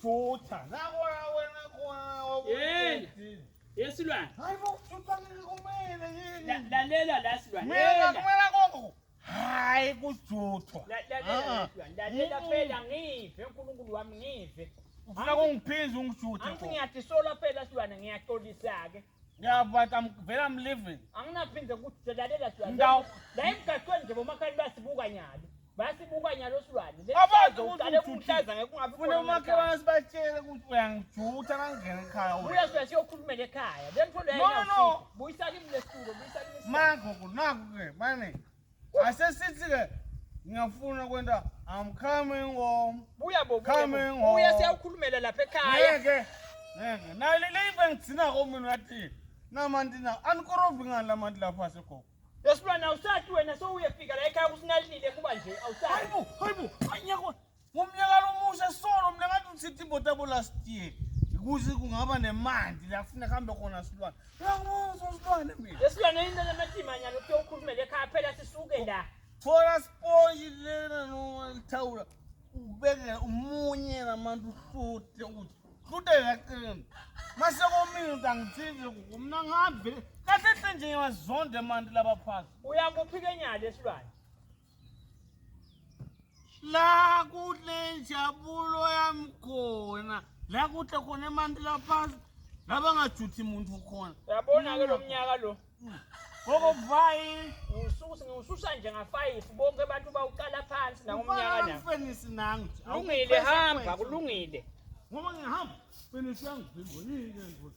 ukujutha nakona wena khona yesilwane hayi ukujutha ngikumele yini lalela la silwane mina kumela konke hayi kujuthwa lalela phela ngive uNkulunkulu wami ngive ufuna kungiphinza ungijuthe angithi ngiyathi sola phela silwane ngiyaxolisa ke but I'm living anginaphinde ukuthi lalela silwane Ndawo. la emgaqweni nje bomakhali basibuka nyalo basibuka nyalo silwane Abantu uqale kumhlaza ngekungabi funa umakhelwane sibatshele ukuthi uyangijuta nangena ekhaya uyasuka siyokhulumela ekhaya lentolo No. buyisa kimi lesitulo buyisa kimi Mango naku-ke mane asesithi-ke ngiyafuna kwenta I'm coming home coming home buya siyawukhulumela lapha ekhaya ngeke nayo le ibe ngigcinako mina ngathi namanti na anikorobhi ngani lamanti lapha asegogo yesilwane awusathi wena sowuyefika la ekhaya kusinalile kuba nje awusathi hayibo ngomnyaka lomusha solo mina ngathi usithi ibotabo last year ukuze kungaba nemanti la kufuneka hambe khona silwane uyangibona silwane mina yesilwane into lamatimanyalo kuyokhulumela ekhaya phela sisuke la thola sponge lena noma lithawula ubeke umunye namantu uhlute ukuthi hlute yaqina mase komini utangithize kumna ngabe kahle hle nje ngiyazonda emanti laba phansi uyakuphika enyalo yesilwane la kule njabulo yami khona la kuhle khona emanti la phansi laba ngajuthi umuntu khona uyabona ke lo mnyaka lo Gogo vai ngiwususa nje nga5 bonke abantu bawuqala phansi la ngomnyaka la fenisi nangu kulungile hamba kulungile ngoba ngihamba fenisi yangu ngibonile nje